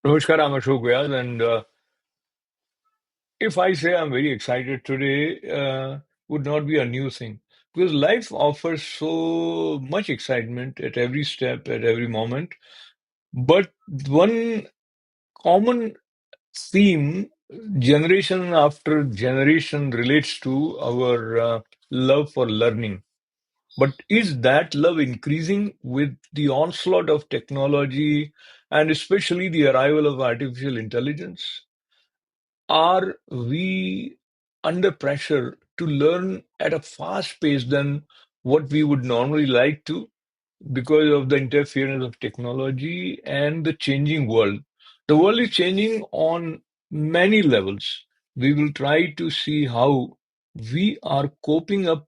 Namaskar, I'm Ashok Vyas, and if I say I'm very excited today, would not be a new thing because life offers so much excitement at every step, at every moment. But one common theme, generation after generation, relates to our love for learning. But is that love increasing with the onslaught of technology and especially the arrival of artificial intelligence? Are we under pressure to learn at a fast pace than what we would normally like to because of the interference of technology and the changing world? The world is changing on many levels. We will try to see how we are coping up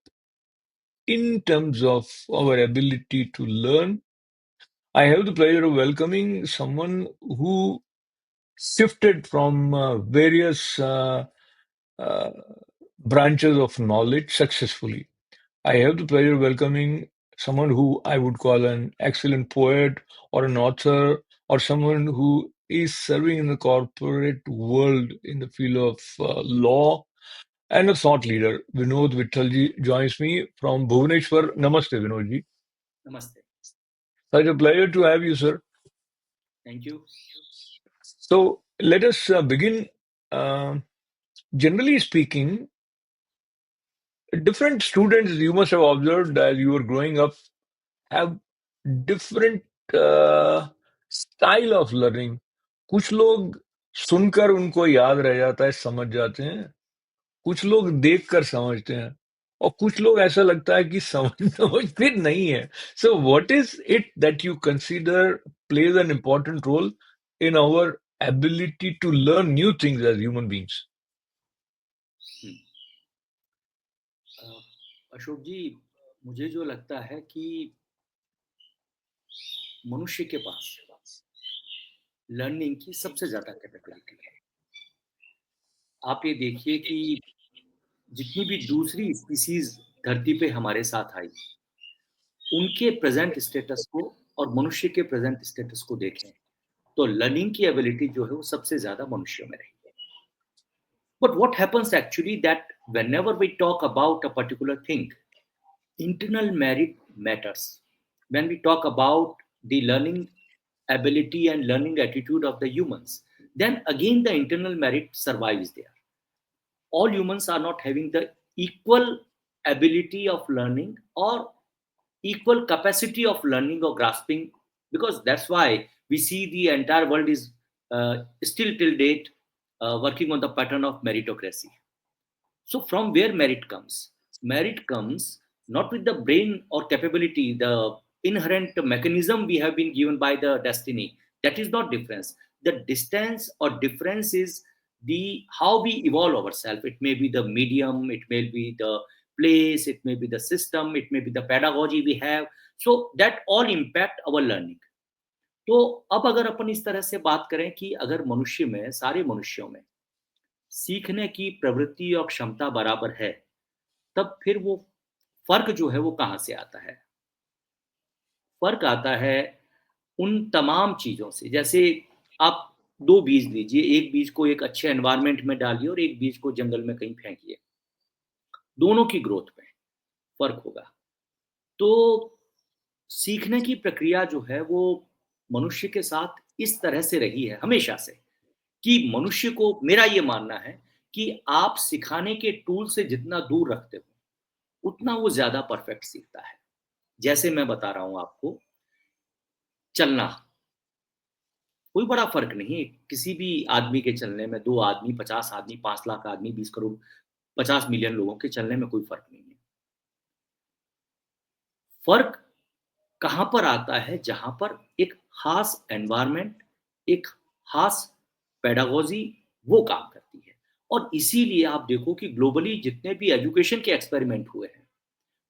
in terms of our ability to learn. I have the pleasure of welcoming someone who shifted from various uh, branches of knowledge successfully. I have the pleasure of welcoming someone who I would call an excellent poet or an author or someone who is serving in the corporate world in the field of law and a thought leader. Vinod Vittalji joins me from Bhubaneswar. Namaste, Vinodji. Namaste. Such a pleasure to have you, sir. Thank you. So let us begin. Uh, Generally speaking, different students you must have observed as you were growing up have different style of learning. कुछ लोग सुनकर उनको याद रह जाता है, समझ जाते हैं। कुछ लोग देखकर समझते हैं और कुछ लोग ऐसा लगता है कि समझ समझते नहीं है। So what is it that you consider plays an important role in our ability to learn new things as human beings? हम्म, अशोक जी, मुझे जो लगता है कि मनुष्य के पास लर्निंग की सबसे ज्यादा कैपेबिलिटी है। आप ये देखिए कि जितनी भी दूसरी स्पीसीज धरती पे हमारे साथ आई, उनके प्रेजेंट स्टेटस को और मनुष्य के प्रेजेंट स्टेटस को देखें तो लर्निंग की एबिलिटी जो है वो सबसे ज्यादा मनुष्य में रही है। But what happens actually that whenever we talk about a particular thing, internal merit matters. When we talk about the learning ability and learning attitude of the humans, then again the internal merit survives there. All humans are not having the equal ability of learning or equal capacity of learning or grasping, because that's why we see the entire world is still till date working on the pattern of meritocracy. So, from where merit comes? Merit comes not with the brain or capability, the inherent mechanism we have been given by the destiny. That is not difference. The distance or difference is the how we evolve ourselves. It may be the medium, it may be the place, it may be the system, it may be the pedagogy we have. So that all impact our learning. तो अब अगर अपन इस तरह से बात करें कि अगर मनुष्य में, सारे मनुष्यों में सीखने की प्रवृत्ति और क्षमता बराबर है, तब फिर वो फर्क जो है वो कहाँ से आता है? फर्क आता है उन तमाम चीजों से। जैसे आप दो बीज लीजिए, एक बीज को एक अच्छे एनवायरनमेंट में डालिए और एक बीज को जंगल में कहीं फेंकिए, दोनों की ग्रोथ में फर्क होगा। तो सीखने की प्रक्रिया जो है वो मनुष्य के साथ इस तरह से रही है हमेशा से कि मनुष्य को, मेरा ये मानना है कि आप सिखाने के टूल से जितना दूर रखते हो उतना वो ज्यादा परफेक्ट सीखता है। जैसे मैं बता रहा हूं आपको, चलना कोई बड़ा फर्क नहीं है किसी भी आदमी के चलने में। दो आदमी, 50 आदमी, 5 लाख आदमी, 20 करोड़, 50 मिलियन लोगों के चलने में कोई फर्क नहीं है। फर्क कहां पर आता है? जहां पर एक खास एनवायरनमेंट, एक खास पेडागोजी वो काम करती है। और इसीलिए आप देखो कि ग्लोबली जितने भी एजुकेशन के एक्सपेरिमेंट हुए हैं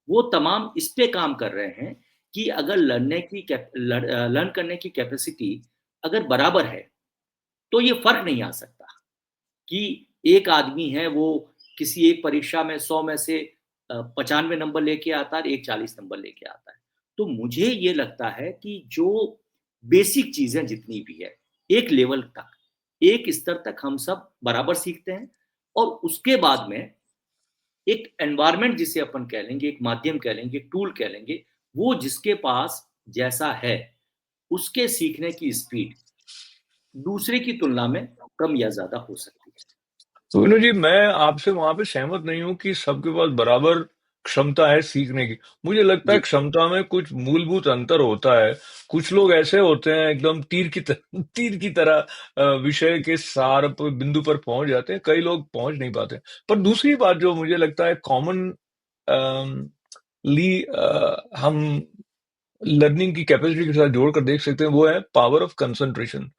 वो तमाम इस पे काम कर रहे हैं कि अगर लर्न करने की कैपेसिटी अगर बराबर है तो ये फर्क नहीं आ सकता कि एक आदमी है वो किसी एक परीक्षा में 100 में से 95 नंबर लेके आता है, एक 40 नंबर लेके आता है। तो मुझे ये लगता है कि जो बेसिक चीजें जितनी भी है, एक लेवल तक, एक स्तर तक हम सब बराबर सीखते हैं, और उसके बाद में एक एनवायरनमेंट जिसे अपन कह लेंगे, एक माध्यम कह लेंगे, एक टूल कह लेंगे, वो जिसके पास जैसा है, उसके सीखने की स्पीड दूसरे की तुलना में कम या ज्यादा हो सकती है। तो विनोद जी, मैं आपसे वहां पे सहमत नहीं हूँ कि सबके पास बराबर क्षमता है सीखने की। मुझे लगता है जी। क्षमता में कुछ मूलभूत अंतर होता है। कुछ लोग ऐसे होते हैं एकदम तीर की तरह विषय के सार पर बिंदु पर पहुंच जाते हैं, कई लोग पहुंच नहीं पाते। पर दूसरी बात जो मुझे लगता है कॉमन ली हम लर्निंग की कैपेसिटी के साथ जोड़कर देख सकते हैं, वो है पावर ऑफ कंसंट्रेशन।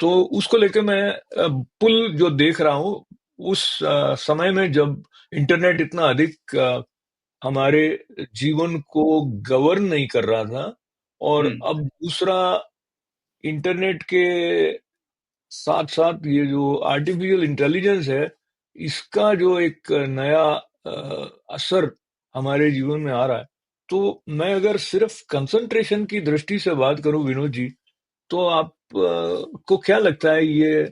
तो उसको लेके मैं पुल जो देख रहा हूँ उस समय में जब इंटरनेट इतना अधिक हमारे जीवन को गवर्न नहीं कर रहा था, और हम्म। अब दूसरा इंटरनेट के साथ साथ ये जो आर्टिफिशियल इंटेलिजेंस है, इसका जो एक नया असर हमारे जीवन में आ रहा है। तो मैं अगर सिर्फ कंसंट्रेशन की दृष्टि से बात करूं विनोद जी, तो आप को क्या लगता है ये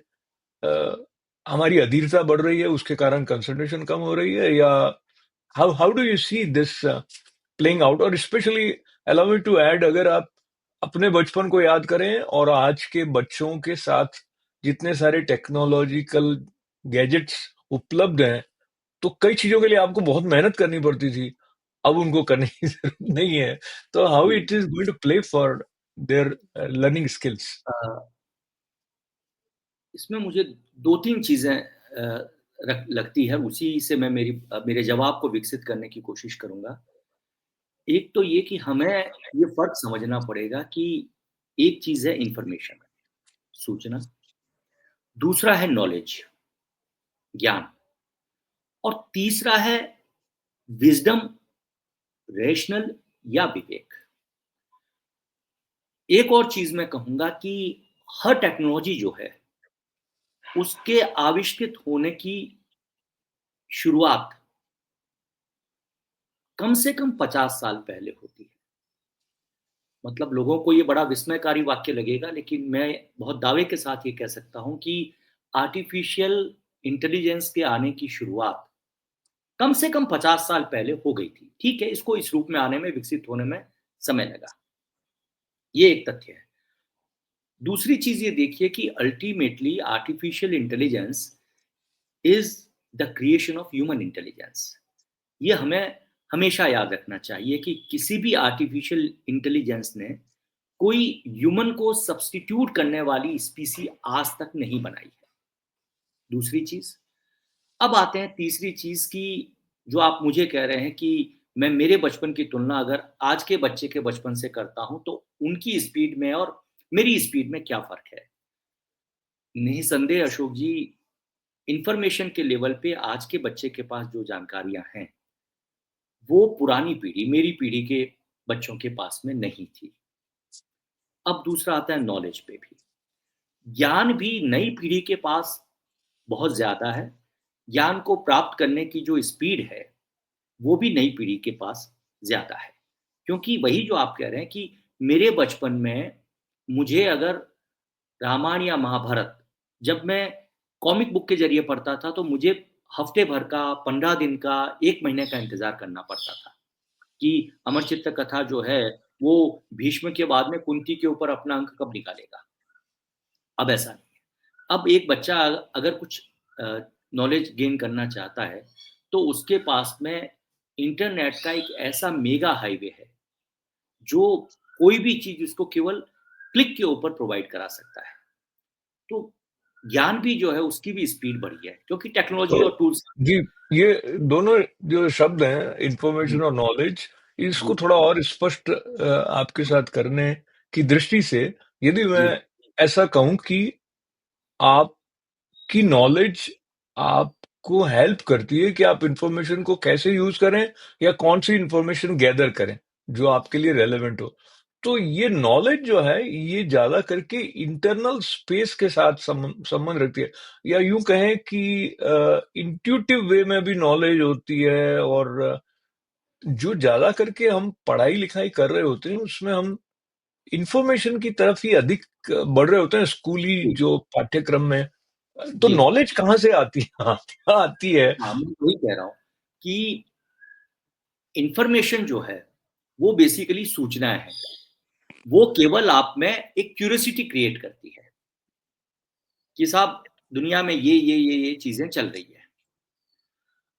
अ, हमारी अधीरता बढ़ रही है, उसके कारण कंसंट्रेशन कम हो रही है, या how do you see this playing out? और specially allow me to add, अगर आप अपने बचपन को याद करें और आज के बच्चों के साथ जितने सारे टेक्नोलॉजिकल गैजेट्स उपलब्ध हैं, तो कई चीजों के लिए आपको बहुत मेहनत करनी पड़ती थी, अब उनको करने की जरूरत नहीं है। तो how hmm. It is going to play for their learning skills? Uh, इसमें मुझे दो तीन चीजें लगती है, उसी से मैं मेरे जवाब को विकसित करने की कोशिश करूंगा। एक तो ये कि हमें ये फर्क समझना पड़ेगा कि एक चीज है इंफॉर्मेशन, सूचना, दूसरा है नॉलेज, ज्ञान, और तीसरा है विजडम, रेशनल या विवेक। एक और चीज मैं कहूंगा कि हर टेक्नोलॉजी जो है, उसके आविष्कृत होने की शुरुआत कम से कम 50 साल पहले होती है। मतलब लोगों को ये बड़ा विस्मयकारी वाक्य लगेगा, लेकिन मैं बहुत दावे के साथ ये कह सकता हूं कि आर्टिफिशियल इंटेलिजेंस के आने की शुरुआत कम से कम 50 साल पहले हो गई थी। ठीक है, इसको इस रूप में आने में, विकसित होने में समय लगा। ये एक तथ्य है। दूसरी चीज ये देखिए कि ultimately artificial intelligence is the creation of human intelligence. ये हमें हमेशा याद रखना चाहिए कि किसी भी आर्टिफिशियल इंटेलिजेंस ने कोई ह्यूमन को सब्स्टिट्यूट करने वाली स्पीसी आज तक नहीं बनाई है। दूसरी चीज, अब आते हैं तीसरी चीज की, जो आप मुझे कह रहे हैं कि मैं मेरे बचपन की तुलना अगर आज के बच्चे के बचपन से करता हूं तो उनकी स्पीड में और मेरी स्पीड में क्या फर्क है। निसंदेह अशोक जी, इंफॉर्मेशन के लेवल पे आज के बच्चे के पास जो जानकारियां हैं, वो पुरानी पीढ़ी, मेरी पीढ़ी के बच्चों के पास में नहीं थी। अब दूसरा आता है नॉलेज पे भी। ज्ञान भी नई पीढ़ी के पास बहुत ज्यादा है। ज्ञान को प्राप्त करने की जो स्पीड है, वो भी नई पीढ़ी के पास ज्यादा है। क्योंकि वही जो आप कह रहे हैं कि मेरे बचपन में मुझे अगर रामायण या महाभारत जब मैं कॉमिक बुक के जरिए पढ़ता था, तो मुझे हफ्ते भर का, 15 दिन का, 1 महीने का इंतजार करना पड़ता था कि अमर चित्र कथा जो है वो भीष्म के बाद में कुंती के ऊपर अपना अंक कब निकालेगा। अब ऐसा नहीं है। अब एक बच्चा अगर कुछ नॉलेज गेन करना चाहता है, तो उसके पास में इंटरनेट का एक ऐसा मेगा हाईवे है जो कोई भी चीज उसको केवल क्लिक के ऊपर प्रोवाइड करा सकता है। तो ज्ञान भी जो है उसकी भी स्पीड बढ़ी है, क्योंकि टेक्नोलॉजी तो और टूल्स। जी, ये दोनों जो शब्द हैं, जी। इंफॉर्मेशन और नॉलेज, इसको जी। थोड़ा और स्पष्ट आपके साथ करने की दृष्टि से, यदि मैं जी। ऐसा कहूं कि आपकी नॉलेज आपको हेल्प करती है कि आप इंफॉर्मेशन को कैसे यूज करें, या कौन सी इंफॉर्मेशन गैदर करें जो आपके लिए रेलेवेंट हो, तो ये नॉलेज जो है ये ज्यादा करके इंटरनल स्पेस के साथ संबंध रखती है, या यूं कहें कि इंट्यूटिव वे में भी नॉलेज होती है। और जो ज्यादा करके हम पढ़ाई लिखाई कर रहे होते हैं उसमें हम इंफॉर्मेशन की तरफ ही अधिक बढ़ रहे होते हैं स्कूली जी, जो पाठ्यक्रम में। तो जी। नॉलेज कहाँ से आती है? आती है। हाँ, मैं वही कह रहा हूँ कि इन्फॉर्मेशन जो है, वो बेसिकली सूचनाएँ हैं। वो केवल आप में एक क्यूरियोसिटी क्रिएट करती है कि साहब दुनिया में ये चीज़ें चल रही है।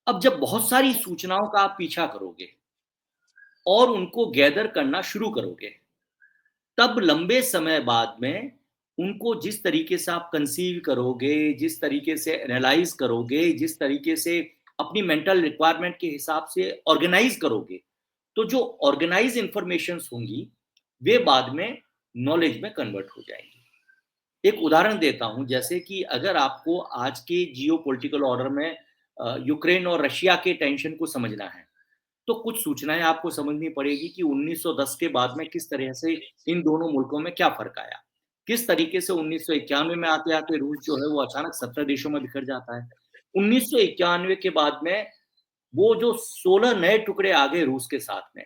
अब जब बहुत सारी सूचनाओं का आप पीछा करोगे और उनको गैदर करना शुरू करोगे, तब लंबे समय बाद में उनको जिस तरीके से आप कंसीव करोगे, जिस तरीके से एनालाइज़ करोगे, जिस तरीके से अपनी मेंटल रिक्वायरमेंट के हिसाब से ऑर्गेनाइज़ करोगे, तो जो ऑर्गेनाइज़ इन्फॉर्मेशंस होंगी, वे बाद में नॉलेज में कन्वर्ट हो जाएँगी। एक उदाहरण देता हूँ, जैसे कि अगर आपको आज के जियोपॉलिटिकल ऑर्डर में यूक्रेन और रशिया के टेंशन को समझना है, तो कुछ सूचनाएँ आपको समझनी पड़ेगी कि 1910 के बाद में किस तरह से इन दोनों मुल्कों में क्या फ़र्क आया। किस तरीके से 1991 में आते-आते रूस जो है वो अचानक 17 देशों में बिखर जाता है। 1991 के बाद में वो जो 16 नए टुकड़े आ गए रूस के साथ में,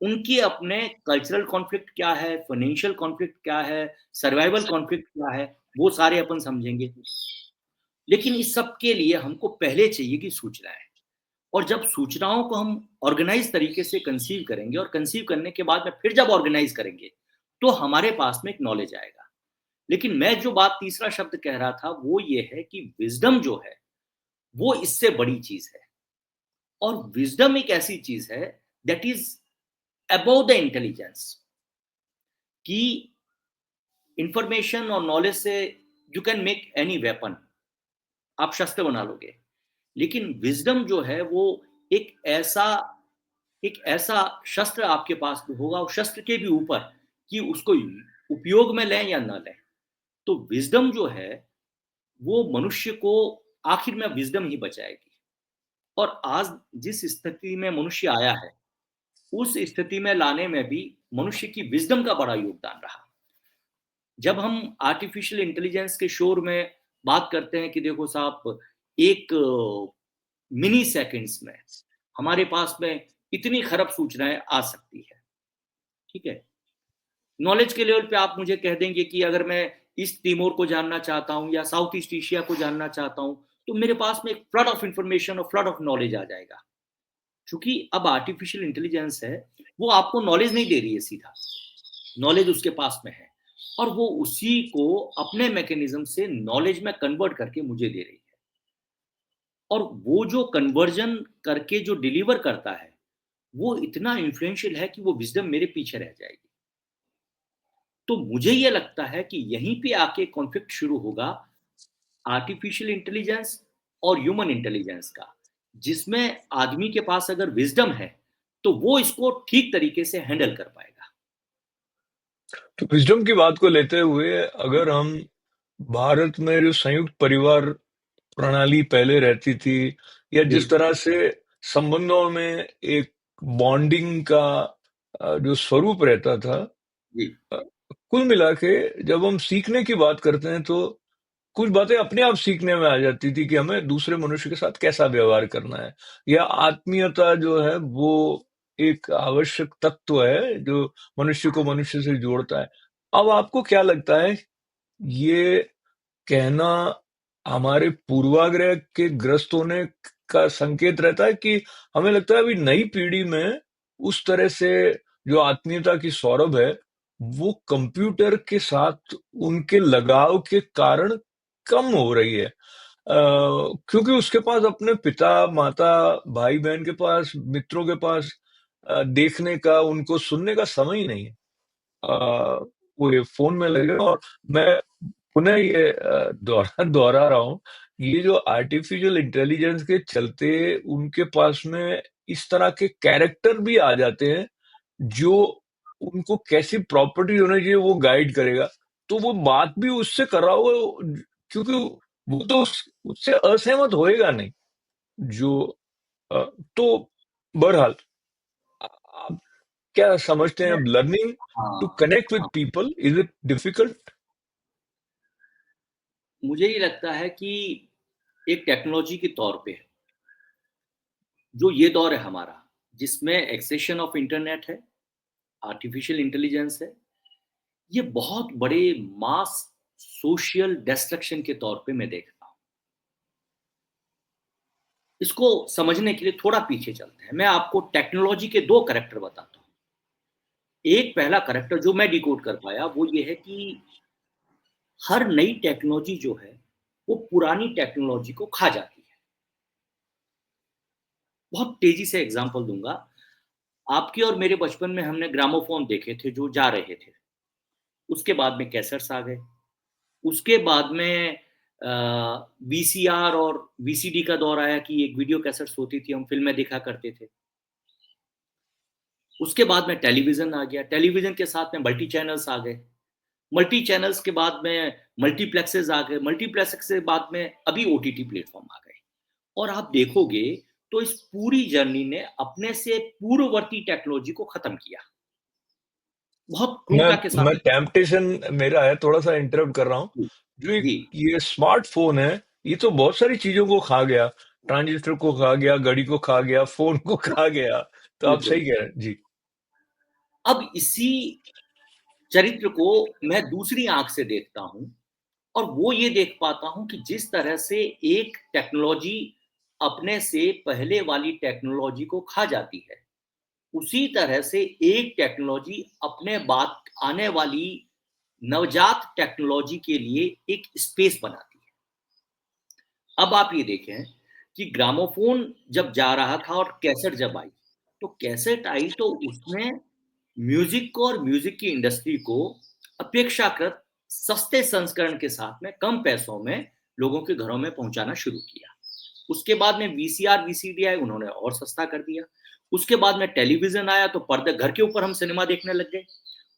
उनके अपने कल्चरल कॉन्फ्लिक्ट क्या है, फाइनेंशियल कॉन्फ्लिक्ट क्या है, सर्वाइवल कॉन्फ्लिक्ट क्या है, वो सारे अपन समझेंगे। लेकिन इस सब के लिए हमको पहले चाहिए कि सूचनाएँ। और जब सूचनाओं को हम ऑर्गेनाइज़ तरीके से कंसीव करेंगे और कंसीव करने के बाद में फिर जब ऑर्गेनाइज़ करेंगे, तो हमारे पास में एक नॉलेज आएगा। लेकिन मैं जो बात तीसरा शब्द कह रहा था, वो ये है कि विज़डम जो है, वो इससे बड़ी चीज़ है। और विज़डम एक ऐसी चीज़ है that is above the intelligence, कि इंफॉर्मेशन और नॉलेज से you can make any weapon, आप शस्त्र बना लोगे। लेकिन विज़डम जो है वो एक ऐसा एक ऐसा शस्त्र आपके पास में होगा, उस शस्त्र के भी ऊपर, कि उसको उपयोग में लें या ना लें। तो विज़डम जो है, वो मनुष्य को आखिर में विज़डम ही बचाएगी। और आज जिस स्थिति में मनुष्य आया है, उस स्थिति में लाने में भी मनुष्य की विज़डम का बड़ा योगदान रहा। जब हम आर्टिफिशियल इंटेलिजेंस के शोर में बात करते हैं कि देखो साहब, एक मिनी सेकंड्स में हमारे पास में इतनी खरब सूचनाएँ आ सकती है, ठीक है? नॉलेज के लेवल पे आप मुझे कह देंगे कि अगर मैं ईस्ट तिमोर को जानना चाहता हूँ या साउथ ईस्ट एशिया को जानना चाहता हूँ, तो मेरे पास में एक फ्लड ऑफ इंफॉर्मेशन और फ्लड ऑफ नॉलेज आ जाएगा। चूँकि अब आर्टिफिशियल इंटेलिजेंस है, वो आपको नॉलेज नहीं दे रही है सीधा, नॉलेज उसके पास में है और वो उसी को अपने मैकेनिज़्म से नॉलेज में कन्वर्ट करके मुझे दे रही है। और वो जो कन्वर्जन करके जो डिलीवर करता है, वो इतना इन्फ्लुएंशियल है कि वो विज़डम मेरे पीछे रह जाएगी। तो मुझे ये लगता है कि यहीं पे आके कॉन्फ्लिक्ट शुरू होगा आर्टिफिशियल इंटेलिजेंस और ह्यूमन इंटेलिजेंस का, जिसमें आदमी के पास अगर विज़डम है, तो वो इसको ठीक तरीके से हैंडल कर पाएगा। तो विजडम की बात को लेते हुए अगर हम भारत में जो संयुक्त परिवार प्रणाली पहले रहती थी या जी, जिस तरह से संबंधों में एक बॉन्डिंग का जो स्वरूप रहता था, जी, अ, कुल मिला के जब हम सीखने की बात करते हैं तो कुछ बातें अपने आप सीखने में आ जाती थी कि हमें दूसरे मनुष्य के साथ कैसा व्यवहार करना है, या आत्मीयता जो है वो एक आवश्यक तत्व है जो मनुष्य को मनुष्य से जोड़ता है। अब आपको क्या लगता है, ये कहना हमारे पूर्वाग्रह के ग्रस्त होने का संकेत रहता है कि हमें लगता है अभी नई पीढ़ी में उस तरह से जो आत्मीयता की सौरभ है, वो कंप्यूटर के साथ उनके लगाव के कारण कम हो रही है। क्योंकि उसके पास अपने पिता, माता, भाई-बहन के पास, मित्रों के पास देखने का, उनको सुनने का समय ही नहीं है। वो ये फ़ोन में लगे और मैं पुनः ये दोहरा रहा हूँ, ये जो आर्टिफ़िशियल इंटेलिजेंस के चलते उनके पास में इस तरह के कैरेक्टर भी आ जाते हैं, जो उनको कैसी प्रॉपर्टी होनी चाहिए वो गाइड करेगा। तो वो बात भी उससे कर रहा होगा, क्योंकि वो तो उससे असहमत होएगा नहीं। जो अ, तो बहरहाल आप क्या समझते हैं, मैं अब लर्निंग टू हाँ, कनेक्ट विद हाँ। People, is it difficult? मुझे ये लगता है कि एक टेक्नोलॉजी के तौर पे जो ये दौर है हमारा, जिसमें एक्सेशन ऑफ इंटरनेट है, आर्टिफिशियल इंटेलिजेंस है, ये बहुत बड़े मास सोशल डिस्ट्रक्शन के तौर पे मैं देखता हूँ। इसको समझने के लिए थोड़ा पीछे चलते हैं। मैं आपको टेक्नोलॉजी के 2 कैरेक्टर बताता हूँ। एक पहला कैरेक्टर जो मैं डिकोड कर पाया वो ये है कि हर नई टेक्नोलॉजी जो है, वो पुरानी टेक्नोलॉजी को खा जाती है। बहुत तेज़ी से एग्ज़ाम्पल दूँगा। आपके और मेरे बचपन में हमने ग्रामोफ़ोन देखे थे जो जा रहे थे। उसके बाद में कैसेट्स आ गए। उसके बाद में वीसीआर और वीसीडी का दौर आया कि एक वीडियो कैसेट्स होती थी, हम फ़िल्में देखा करते थे। उसके बाद में टेलीविज़न आ गया, टेलीविज़न के साथ में मल्टी चैनल्स आ गए। मल्टी चैनल्स के बाद में मल्टीप्लेक्सेस आ गए, मल्टीप्लेक्स के बाद में अभी ओटीटी प्लेटफ़ॉर्म आ गए। और आप देखोगे तो इस पूरी जर्नी ने अपने से पूर्ववर्ती टेक्नोलॉजी को खत्म किया। बहुत मैं क्रूरता के साथ। मैं टेम्पटेशन मेरा है, थोड़ा सा इंटरप्ट कर रहा हूँ। जी, जो एक जी, ये स्मार्टफोन है, ये तो बहुत सारी चीजों को खा गया। ट्रांजिस्टर को खा गया, घड़ी को खा गया, फोन को खा गया। तो आप बिल्कुल। सही कह रहे हैं जी। अब इसी चरित्र को मैं दूसरी आँख से देखता हूँ और वो ये देख पाता हूँ कि जिस तरह से एक टेक्नोलॉजी अपने से पहले वाली टेक्नोलॉजी को खा जाती है, उसी तरह से एक टेक्नोलॉजी अपने बाद आने वाली नवजात टेक्नोलॉजी के लिए एक स्पेस बनाती है। अब आप ये देखें कि ग्रामोफोन जब जा रहा था और कैसेट जब आई, तो कैसेट आई तो उसने म्यूजिक को और म्यूजिक की इंडस्ट्री को अपेक्षाकृत सस्ते संस्करण के साथ में कम पैसों में लोगों के घरों में पहुंचाना शुरू किया। उसके बाद में वीसीआर वीसीडी आए, उन्होंने और सस्ता कर दिया। उसके बाद में टेलीविजन आया तो पर्दे घर के ऊपर हम सिनेमा देखने लग गए।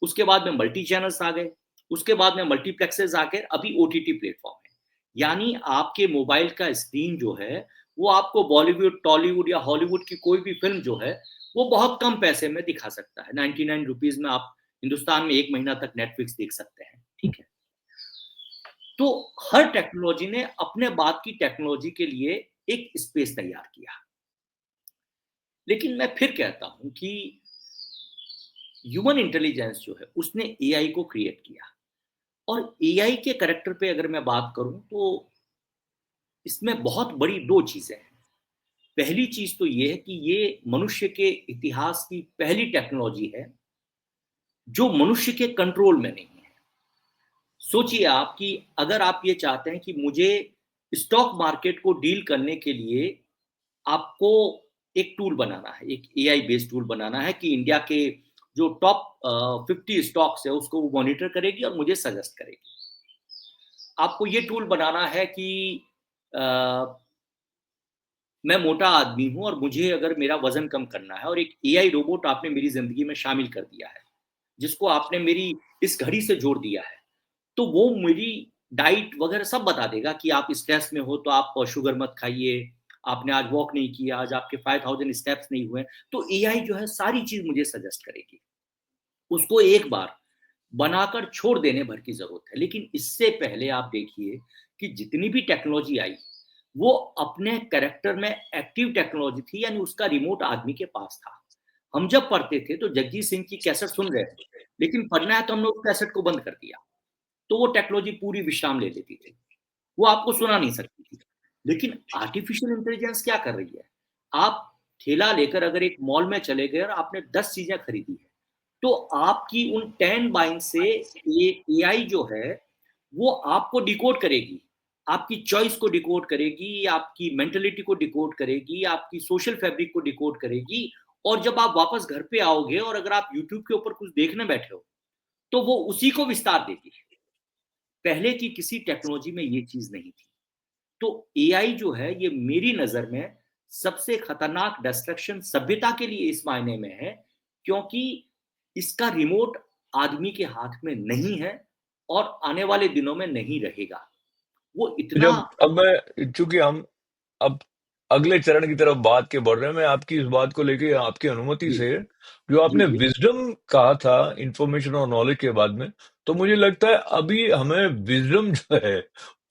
उसके बाद में मल्टी चैनल्स आ गए। उसके बाद में मल्टीप्लेक्सेस आ गए, अभी ओटीटी प्लेटफॉर्म है। यानी आपके मोबाइल का स्क्रीन जो है, वो आपको बॉलीवुड, टॉलीवुड या हॉलीवुड की कोई भी फिल्म जो है, वो बहुत कम पैसे में दिखा सकता है। 99 रुपीज में आप हिंदुस्तान में 1 महीना तक नेटफ्लिक्स देख सकते हैं। ठीक है। तो हर टेक्नोलॉजी ने अपने बाद की टेक्नोलॉजी के लिए एक स्पेस तैयार किया। लेकिन मैं फिर कहता हूं कि ह्यूमन इंटेलिजेंस जो है उसने एआई को क्रिएट किया। और एआई के करेक्टर पे अगर मैं बात करूं तो इसमें बहुत बड़ी 2 चीजें हैं। पहली चीज तो ये है कि ये मनुष्य के इतिहास की पहली टेक्नोलॉजी है जो मनुष्य के कंट्रोल में नहीं है। सोचिए आप कि अगर आप ये चाहते हैं कि मुझे स्टॉक मार्केट को डील करने के लिए आपको एक टूल बनाना है, एक एआई बेस्ड टूल बनाना है कि इंडिया के जो टॉप 50 स्टॉक्स है उसको वो मॉनिटर करेगी और मुझे सजेस्ट करेगी। आपको ये टूल बनाना है कि अ, मैं मोटा आदमी हूं और मुझे अगर मेरा वजन कम करना है और एक एआई रोबोट आपने मेरी जिंदगी में शामिल कर दिया है, जिसको आपने मेरी इस घड़ी से जोड़ दिया है, तो वो मेरी डाइट वगैरह सब बता देगा कि आप स्ट्रेस में हो तो आप शुगर मत खाइए, आपने आज वॉक नहीं किया, आज आपके 5000 स्टेप्स नहीं हुए। तो एआई जो है सारी चीज मुझे सजेस्ट करेगी। उसको एक बार बनाकर छोड़ देने भर की जरूरत है। लेकिन इससे पहले आप देखिए कि जितनी भी टेक्नोलॉजी आई, वो अपने कैरेक्टर में एक्टिव टेक्नोलॉजी थी, यानी उसका रिमोट आदमी के पास था। हम जब पढ़ते थे तो जगजीत सिंह की कैसेट सुन रहे थे, लेकिन पढ़ना है तो हमने उस कैसेट को बंद कर दिया। तो वो टेक्नोलॉजी पूरी विश्राम ले लेती थी, वो आपको सुना नहीं सकती थी। लेकिन आर्टिफिशियल इंटेलिजेंस क्या कर रही है? आप ठेला लेकर अगर एक मॉल में चले गए और आपने 10 चीजें खरीदी है, तो आपकी उन 10 बाइंग से ये एआई जो है वो आपको डिकोड करेगी, आपकी चॉइस को डिकोड करेगी, आपकी मेंटेलिटी को डिकोड करेगी, आपकी सोशल फैब्रिक को डिकोड करेगी। और जब आप वापस घर पे आओगे और अगर आप यूट्यूब के ऊपर कुछ देखने बैठे हो, तो वो उसी को विस्तार देगी। पहले की किसी टेक्नोलॉजी में ये चीज नहीं थी। तो एआई जो है ये मेरी नजर में सबसे खतरनाक डिस्ट्रक्शन सभ्यता के लिए इस मायने में है, क्योंकि इसका रिमोट आदमी के हाथ में नहीं है और आने वाले दिनों में नहीं रहेगा। वो इतना। जब अब मैं चूंकि हम अब अगले चरण की तरफ बात के बढ़ रहे हैं, मैं आपकी इस बात को लेके आपकी अनुमति जी, से, जो जी, आपने जी, विजडम कहा था इंफॉर्मेशन और नॉलेज के बाद में, तो मुझे लगता है अभी हमें विजडम जो है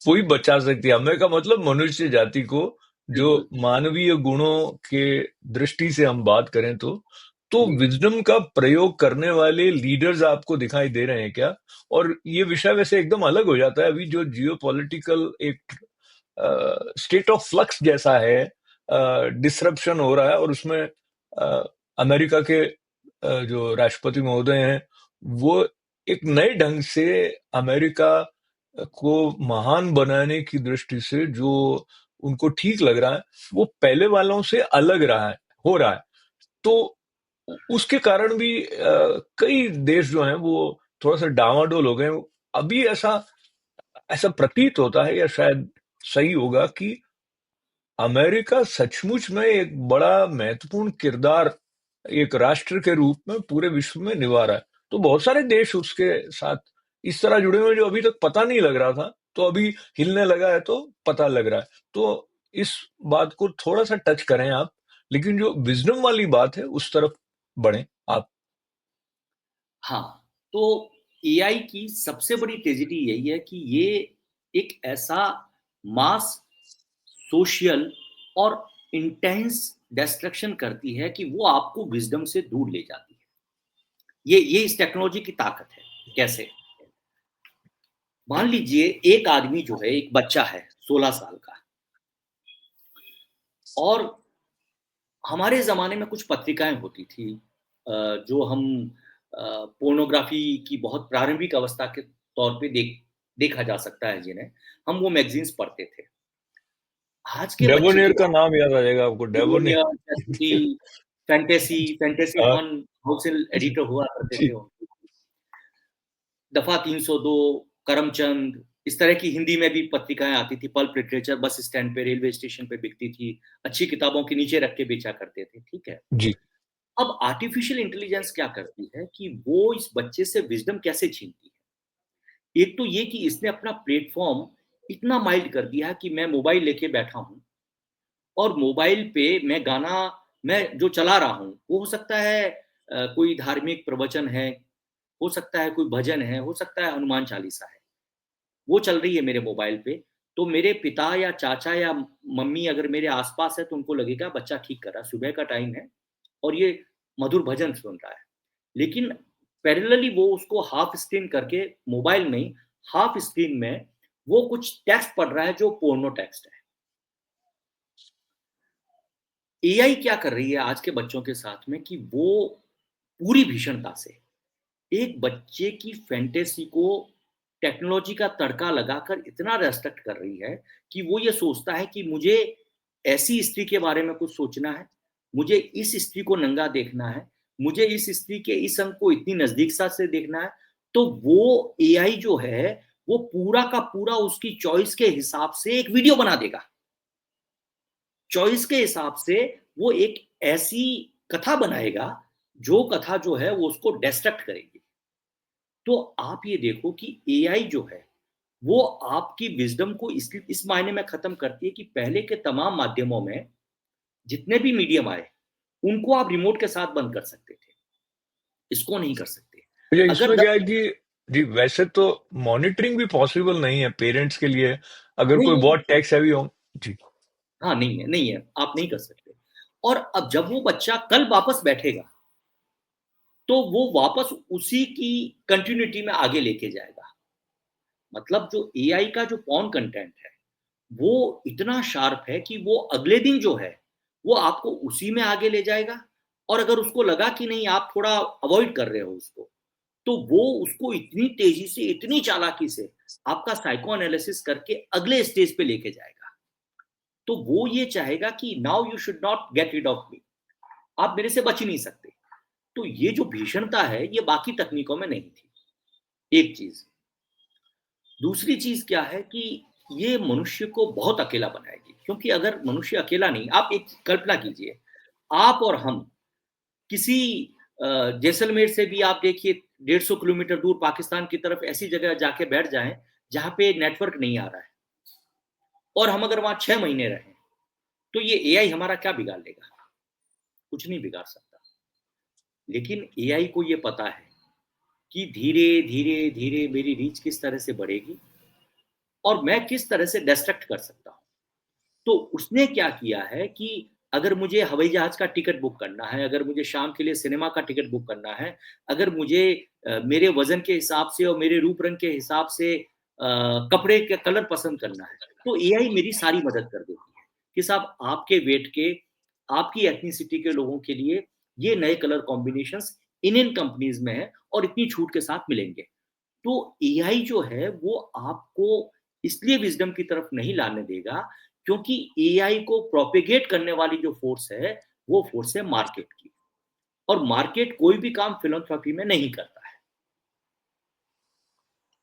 वही बचा सकती है हमें, का मतलब मनुष्य जाति को, जो बिल्कुल। मानवीय गुणों के दृष्टि से हम बात करें तो तो जी। विजडम का प्रयोग करने वाले लीडर्स आपको दिखाई दे रहे हैं क्या? और ये विषय वैसे एकदम अलग हो जाता है, अभी जो जियोपॉलिटिकल एक स्टेट ऑफ फ्लक्स जैसा है, डिसरप्शन हो रहा है, और उसमें अमेरिका के जो राष्ट्रपति महोदय हैं, वो एक नए ढंग से अमेरिका को महान बनाने की दृष्टि से जो उनको ठीक लग रहा है, वो पहले वालों से अलग रहा है, हो रहा है। तो उसके कारण भी कई देश जो हैं वो थोड़ा सा डावाडोल हो गए। अभी ऐसा ऐसा प्रतीत होता है, या शायद सही होगा, कि अमेरिका सचमुच में एक बड़ा महत्वपूर्ण किरदार एक राष्ट्र के रूप में पूरे विश्व में निभा रहा है। तो बहुत सारे देश उसके साथ इस तरह जुड़े हुए हैं जो अभी तक पता नहीं लग रहा था, तो अभी हिलने लगा है तो पता लग रहा है। तो इस बात को थोड़ा सा टच करें आप, लेकिन जो विजडम वाली बात है उस तरफ बढ़ें आप। हाँ, तो एआई की सबसे बड़ी ट्रेजेडी यही है कि ये एक ऐसा मास सोशल और इंटेंस डिस्ट्रक्शन करती है कि वो आपको विजडम से दूर ले जाती है। ये इस टेक्नोलॉजी की ताकत है। कैसे? मान लीजिए एक आदमी जो है, एक बच्चा है 16 साल का, और हमारे ज़माने में कुछ पत्रिकाएँ होती थी जो हम पोर्नोग्राफ़ी की बहुत प्रारंभिक अवस्था के तौर पे देखा जा सकता है जिन्हें, हम वो मैगज़ीन्स पढ़ते थे। आज के बच्चे डेबोनियर तो का नाम याद आ जाएगा आपको, निमोनिया, डेबोनियर। चैसिटी, फैंटेसी हाँ, 1 होलसेल एडिटर हुआ करते थे जी, उनके। दफ़ा 302, करमचंद, इस तरह की हिंदी में भी पत्रिकाएँ आती थी, पल्प लिटरेचर बस स्टैंड पे, रेलवे स्टेशन पे बिकती थी, अच्छी किताबों के नीचे रख के बेचा करते थे, ठीक है? जी। अब आर्टिफिशियल इंटेलिजेंस क्या करती है कि वो इस बच्चे से विज़डम कैसे छीनती है? एक तो ये कि इसने अपना प्लेटफ़ॉर्म इतना माइल्ड कर दिया है कि मैं मोबाइल लेके बैठा हूँ और मोबाइल पे मैं जो चला रहा हूँ, वो हो सकता है कोई धार्मिक प्रवचन है, हो सकता है कोई भजन है, हो सकता है हनुमान चालीसा है। वो चल रही है मेरे मोबाइल पे, तो मेरे पिता या चाचा या मम्मी अगर मेरे आस-पास है तो उनको लगेगा बच्चा ठीक कर रहा है, सुबह का टाइम है और ये मधुर भजन सुन रहा है। लेकिन पैरेलली वो उसको हाफ स्क्रीन करके मोबाइल में ही हाफ स्क्रीन में वो कुछ टेक्स्ट पढ़ रहा है जो पोर्नो टेक्स्ट है। एआई क्या कर रही है आज के बच्चों के साथ में कि वो पूरी भीषणता से एक बच्चे की फैंटेसी को टेक्नोलॉजी का तड़का लगाकर इतना रेस्ट्रिक्ट कर रही है कि वो ये सोचता है कि मुझे ऐसी स्त्री के बारे में कुछ सोचना है, मुझे इस स्त्री को नंगा देखना है, मुझे इस स्त्री के इस अंग को इतनी नजदीक से देखना है। तो वो एआई जो है वो पूरा का पूरा उसकी चॉइस के हिसाब से एक वीडियो बना देगा। चॉइस के हिसाब से वो एक ऐसी कथा बनाएगा जो कथा जो है वो उसको डिस्ट्रैक्ट करेगी। तो आप ये देखो कि एआई जो है वो आपकी विजडम को इस मायने में खत्म करती है कि पहले के तमाम माध्यमों में जितने भी मीडियम आए उनको आप रिमोट के साथ बंद कर सकते थे, इसको नहीं कर सकते। अच्छा, अगर इसमें क्या 10 है कि जी, वैसे तो मॉनिटरिंग भी पॉसिबल नहीं है पेरेंट्स के लिए, अगर नहीं कोई नहीं बहुत टैक्स हैवी हो। जी। हाँ नहीं है आप नहीं कर सकते। और अब जब वो बच्चा कल वापस बैठेगा तो वो वापस उसी की कंटिन्यूटी में आगे लेके जाएगा। मतलब जो एआई का जो पॉर्न कंटेंट है वो इतना शार्प है कि वो अगले दिन जो है वो आपको उसी में आगे ले जाएगा। और अगर उसको लगा कि नहीं आप थोड़ा अवॉइड कर रहे हो उसको, तो वो उसको इतनी तेजी से इतनी चालाकी से आपका साइको एनालिसिस करके अगले स्टेज पे लेके जाएगा। तो वो ये चाहेगा कि now you should not get rid of me, आप मेरे से बच ही नहीं सकते। तो ये जो भीषणता है ये बाकी तकनीकों में नहीं थी, एक चीज। दूसरी चीज क्या है कि ये मनुष्य को बहुत अकेला बनाएगी, क्योंकि अगर मनुष्य अकेला नहीं, आप एक कल्पना कीजिए, आप और हम किसी जैसलमेर से भी आप देखिए 150 किलोमीटर दूर पाकिस्तान की तरफ ऐसी जगह जाके बैठ जाएं जहां पे नेटवर्क नहीं आ रहा है, और हम अगर वहां 6 महीने रहें, तो ये एआई हमारा क्या बिगाड़ लेगा? कुछ नहीं बिगाड़ सकता। लेकिन एआई को ये पता है कि धीरे धीरे धीरे मेरी रीच किस तरह से बढ़ेगी और मैं किस तरह से डिस्ट्रैक्ट कर सकता हूं। तो उसने क्या किया है कि अगर मुझे हवाई जहाज का टिकट बुक करना है, अगर मुझे शाम के लिए सिनेमा का टिकट बुक करना है, अगर मुझे मेरे वजन के हिसाब से और मेरे रूप रंग के हिसाब से कपड़े के कलर पसंद करना है, तो एआई मेरी सारी मदद कर देती है कि साहब आपके वेट के, आपकी एथनिसिटी के लोगों के लिए ये नए कलर कॉम्बिनेशंस इन कंपनीज में है और इतनी छूट के साथ मिलेंगे। तो एआई जो है वो आपको इसलिए विजडम की तरफ नहीं लाने देगा, क्योंकि एआई को प्रोपेगेट करने वाली जो फोर्स है वो फोर्स है मार्केट की। और मार्केट कोई भी काम फिलॉन्थ्रॉपी में नहीं करता है।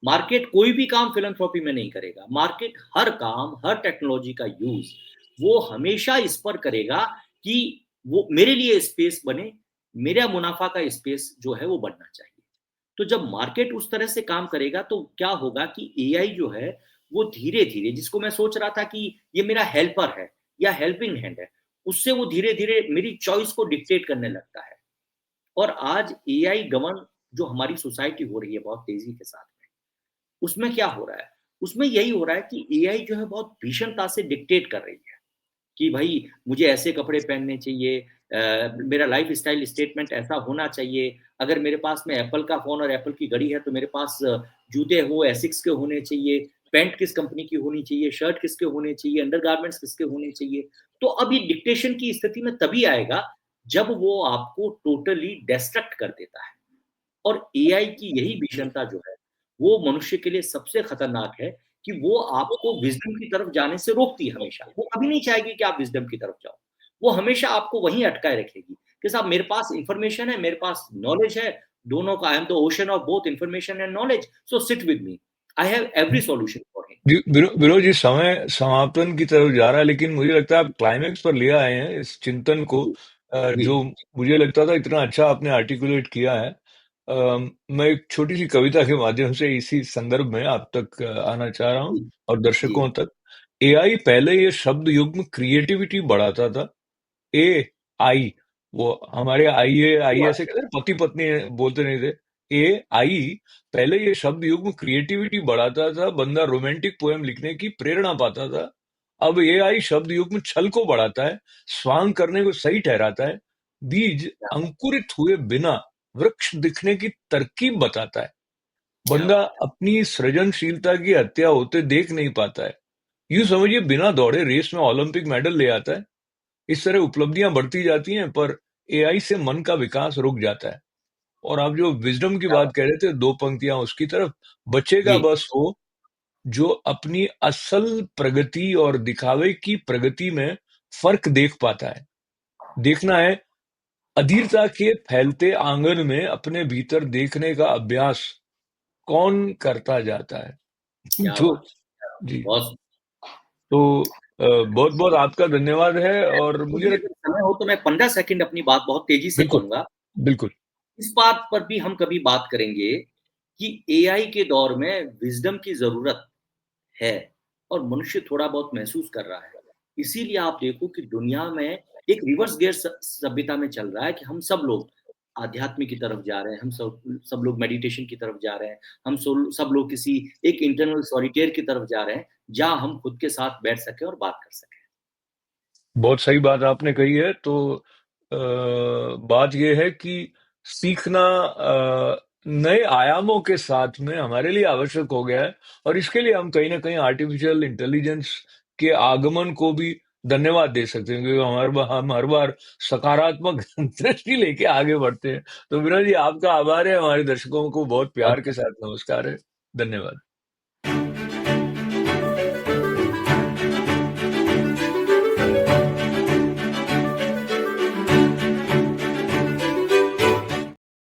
मार्केट कोई भी काम फिलॉन्थ्रॉपी में नहीं करेगा। मार्केट हर काम, हर टेक्नोलॉजी का यूज वो हमेशा इस पर करेगा कि वो मेरे लिए स्पेस बने, मेरा मुनाफा का स्पेस जो है वो बनना चाहिए। तो जब मार्केट उस तरह से काम करेगा तो क्या होगा कि एआई जो है वो धीरे धीरे, जिसको मैं सोच रहा था कि ये मेरा हेल्पर है या हेल्पिंग हैंड है, उससे वो धीरे धीरे मेरी चॉइस को डिक्टेट करने लगता है। और आज एआई गवर्न जो हमारी सोसाइटी हो रही है बहुत तेजी के साथ में, उसमें क्या हो रहा है? उसमें यही हो रहा है कि एआई जो है बहुत भीषणता से डिक्टेट कर रही है कि भाई मुझे ऐसे कपड़े पहनने चाहिए, मेरा लाइफ स्टाइल स्टेटमेंट ऐसा होना चाहिए। अगर मेरे पास में एप्पल का फोन और एप्पल की घड़ी है तो मेरे पास जूते हो एसिक्स के होने चाहिए, पैंट किस कंपनी की होनी चाहिए, शर्ट किसके होने चाहिए, अंडरगारमेंट्स किसके होने चाहिए। तो अब ये डिक्टेशन की स्थिति में तभी आएगा जब वो आपको टोटली डिस्ट्रक्ट कर देता है। और एआई की यही भीषणता जो है वो मनुष्य के लिए सबसे खतरनाक है कि वो आपको विजडम की तरफ जाने से रोकती है हमेशा। वो कभी नहीं चाहेगी कि आप विजडम की तरफ जाओ। वो हमेशा आपको वहीं अटकाए रखेगी कि साहब मेरे पास इंफॉर्मेशन है, मेरे पास नॉलेज है, दोनों का, I am the ocean of both information and knowledge, so sit with me, I have every solution for him. जी विनोद जी, समय समापन की तरफ जा रहा है, लेकिन मुझे लगता है आप क्लाइमेक्स पर ले आए हैं इस चिंतन को, जी जो मुझे लगता था इतना अच्छा आपने आर्टिकुलेट किया है। मैं एक छोटी सी कविता के माध्यम से इसी संदर्भ में आप तक आना चाह रहा हूँ जी और जी। दर्शकों तक। एआई पहले ये शब्द युग्म क्रिएटिविटी बढ़ाता था। ए आई, वो हमारे आईए सही आईए बात ऐसे है। कहते हैं, पति पत्नी बोलते नहीं थे। ए आई पहले ये शब्द युग्म क्रिएटिविटी बढ़ाता था, बंदा रोमांटिक पोएम लिखने की प्रेरणा पाता था। अब ए आई शब्द युग्म छल को बढ़ाता है, स्वांग करने को सही ठहराता है, बीज क्या अंकुरित हुए बिना वृक्ष दिखने की तरकीब बताता है। क्या बंदा बात है। अपनी सृजनशीलता की हत्या होते देख नहीं पाता है। यूं समझिए, बिना दौड़े रेस में ओलंपिक मेडल ले आता है। इस तरह उपलब्धियां बढ़ती जाती हैं, पर एआई से मन का विकास रुक जाता है। और आप जो विजडम की क्या बात बात कह रहे थे, दो पंक्तियां उसकी तरफ, बचेगा जी। बस वो जो अपनी असल प्रगति और दिखावे की प्रगति में फर्क देख पाता है। देखना है अधीरता के फैलते आंगन में अपने भीतर देखने का अभ्यास कौन करता जाता है। क्या तो बात है। जी, बहुत। तो बहुत बहुत आपका धन्यवाद है। और मुझे मुझे अगर समय हो तो मैं 15 सेकंड अपनी बात बहुत तेजी से बिल्कुल, कहूंगा। बिल्कुल। इस बात पर भी हम कभी बात करेंगे कि एआई के दौर में विजडम की जरूरत है और मनुष्य थोड़ा बहुत महसूस कर रहा है। इसीलिए आप देखो कि दुनिया में एक रिवर्स गियर सभ्यता में चल रहा है कि हम सब लोग आध्यात्म की तरफ जा रहे हैं, हम सब सब लोग मेडिटेशन की तरफ जा रहे हैं, हम सब लोग किसी एक इंटरनल सॉलिटेयर की तरफ जा रहे हैं जहां हम खुद के साथ बैठ सके और बात कर सके। बहुत सही बात आपने कही है। तो बात यह है कि सीखना नए आयामों के साथ में हमारे लिए आवश्यक हो गया है, और इसके लिए हम कहीं ना कहीं आर्टिफिशियल इंटेलिजेंस के आगमन को भी धन्यवाद दे सकते हैं, क्योंकि हम हर बार सकारात्मक दृष्टि लेके आगे बढ़ते हैं। तो विनोद जी, आपका आभार है, हमारे दर्शकों को बहुत प्यार के साथ नमस्कार है। धन्यवाद।